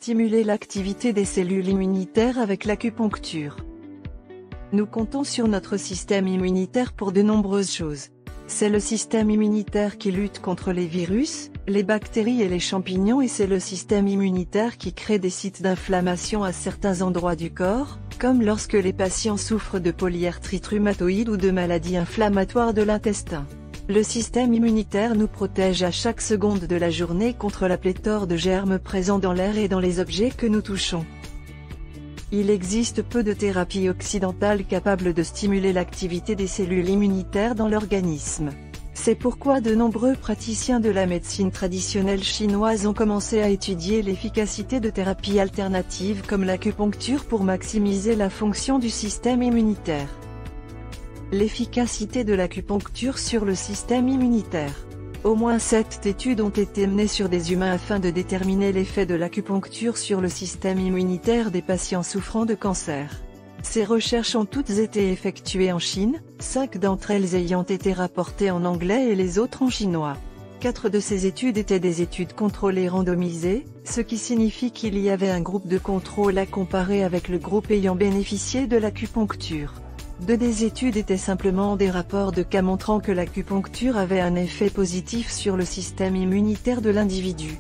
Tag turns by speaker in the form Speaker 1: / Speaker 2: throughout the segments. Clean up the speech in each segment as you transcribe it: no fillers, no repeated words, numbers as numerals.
Speaker 1: stimuler l'activité des cellules immunitaires avec l'acupuncture. Nous comptons sur notre système immunitaire pour de nombreuses choses. C'est le système immunitaire qui lutte contre les virus, les bactéries et les champignons, et c'est le système immunitaire qui crée des sites d'inflammation à certains endroits du corps, comme lorsque les patients souffrent de polyarthrite rhumatoïde ou de maladies inflammatoires de l'intestin. Le système immunitaire nous protège à chaque seconde de la journée contre la pléthore de germes présents dans l'air et dans les objets que nous touchons. Il existe peu de thérapies occidentales capables de stimuler l'activité des cellules immunitaires dans l'organisme. C'est pourquoi de nombreux praticiens de la médecine traditionnelle chinoise ont commencé à étudier l'efficacité de thérapies alternatives comme l'acupuncture pour maximiser la fonction du système immunitaire. L'efficacité de l'acupuncture sur le système immunitaire. Au moins 7 études ont été menées sur des humains afin de déterminer l'effet de l'acupuncture sur le système immunitaire des patients souffrant de cancer. Ces recherches ont toutes été effectuées en Chine, 5 d'entre elles ayant été rapportées en anglais et les autres en chinois. 4 de ces études étaient des études contrôlées randomisées, ce qui signifie qu'il y avait un groupe de contrôle à comparer avec le groupe ayant bénéficié de l'acupuncture. 2 des études étaient simplement des rapports de cas montrant que l'acupuncture avait un effet positif sur le système immunitaire de l'individu.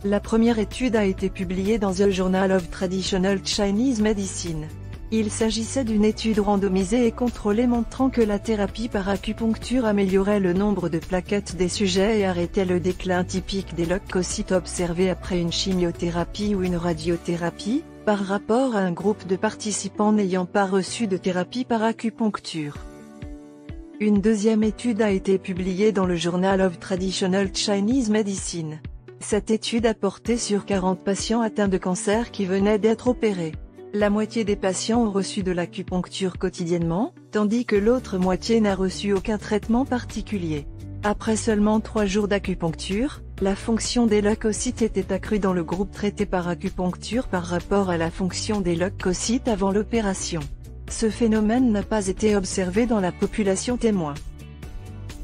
Speaker 1: La première étude a été publiée dans The Journal of Traditional Chinese Medicine. Il s'agissait d'une étude randomisée et contrôlée montrant que la thérapie par acupuncture améliorait le nombre de plaquettes des sujets et arrêtait le déclin typique des leucocytes observé après une chimiothérapie ou une radiothérapie, par rapport à un groupe de participants n'ayant pas reçu de thérapie par acupuncture. Une deuxième étude a été publiée dans le Journal of Traditional Chinese Medicine. Cette étude a porté sur 40 patients atteints de cancer qui venaient d'être opérés. La moitié des patients ont reçu de l'acupuncture quotidiennement, tandis que l'autre moitié n'a reçu aucun traitement particulier. Après seulement 3 jours d'acupuncture, la fonction des leucocytes était accrue dans le groupe traité par acupuncture par rapport à la fonction des leucocytes avant l'opération. Ce phénomène n'a pas été observé dans la population témoin.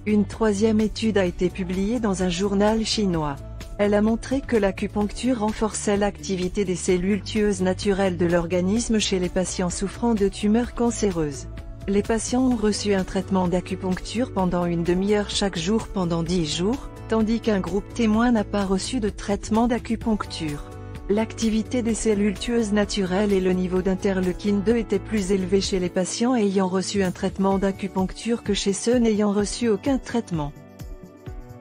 Speaker 1: Une troisième étude a été publiée dans un journal chinois. Elle a montré que l'acupuncture renforçait l'activité des cellules tueuses naturelles de l'organisme chez les patients souffrant de tumeurs cancéreuses. Les patients ont reçu un traitement d'acupuncture pendant une demi-heure chaque jour pendant 10 jours, tandis qu'un groupe témoin n'a pas reçu de traitement d'acupuncture. L'activité des cellules tueuses naturelles et le niveau d'interleukine 2 étaient plus élevés chez les patients ayant reçu un traitement d'acupuncture que chez ceux n'ayant reçu aucun traitement.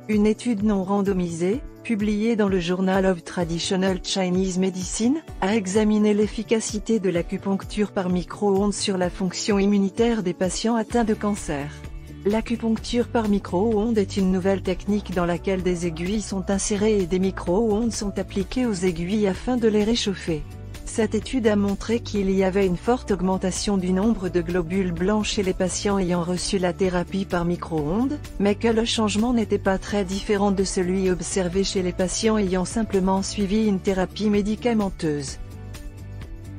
Speaker 1: Une étude non randomisée, publiée dans le Journal of Traditional Chinese Medicine, a examiné l'efficacité de l'acupuncture par micro-ondes sur la fonction immunitaire des patients atteints de cancer. L'acupuncture par micro-ondes est une nouvelle technique dans laquelle des aiguilles sont insérées et des micro-ondes sont appliquées aux aiguilles afin de les réchauffer. Cette étude a montré qu'il y avait une forte augmentation du nombre de globules blancs chez les patients ayant reçu la thérapie par micro-ondes, mais que le changement n'était pas très différent de celui observé chez les patients ayant simplement suivi une thérapie médicamenteuse.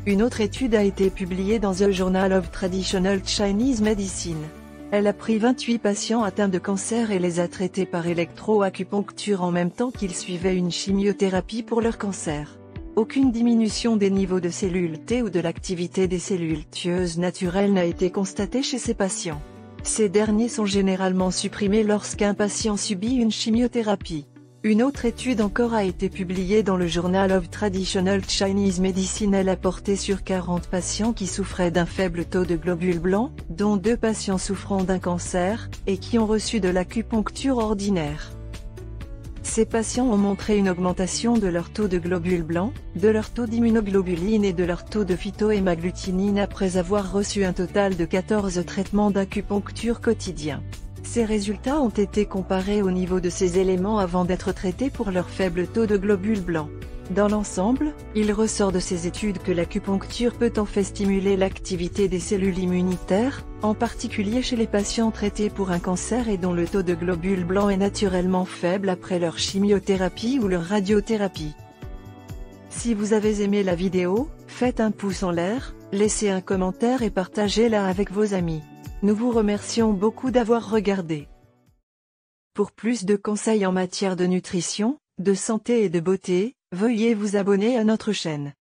Speaker 1: Une autre étude a été publiée dans The Journal of Traditional Chinese Medicine. Elle a pris 28 patients atteints de cancer et les a traités par électroacupuncture en même temps qu'ils suivaient une chimiothérapie pour leur cancer. Aucune diminution des niveaux de cellules T ou de l'activité des cellules tueuses naturelles n'a été constatée chez ces patients. Ces derniers sont généralement supprimés lorsqu'un patient subit une chimiothérapie. Une autre étude encore a été publiée dans le Journal of Traditional Chinese Medicine. Elle a porté sur 40 patients qui souffraient d'un faible taux de globules blancs, dont 2 patients souffrant d'un cancer, et qui ont reçu de l'acupuncture ordinaire. Ces patients ont montré une augmentation de leur taux de globules blancs, de leur taux d'immunoglobuline et de leur taux de phytohémagglutinine après avoir reçu un total de 14 traitements d'acupuncture quotidiens. Ces résultats ont été comparés au niveau de ces éléments avant d'être traités pour leur faible taux de globules blancs. Dans l'ensemble, il ressort de ces études que l'acupuncture peut en fait stimuler l'activité des cellules immunitaires, en particulier chez les patients traités pour un cancer et dont le taux de globules blancs est naturellement faible après leur chimiothérapie ou leur radiothérapie. Si vous avez aimé la vidéo, faites un pouce en l'air, laissez un commentaire et partagez-la avec vos amis. Nous vous remercions beaucoup d'avoir regardé. Pour plus de conseils en matière de nutrition, de santé et de beauté, Veuillez vous abonner à notre chaîne.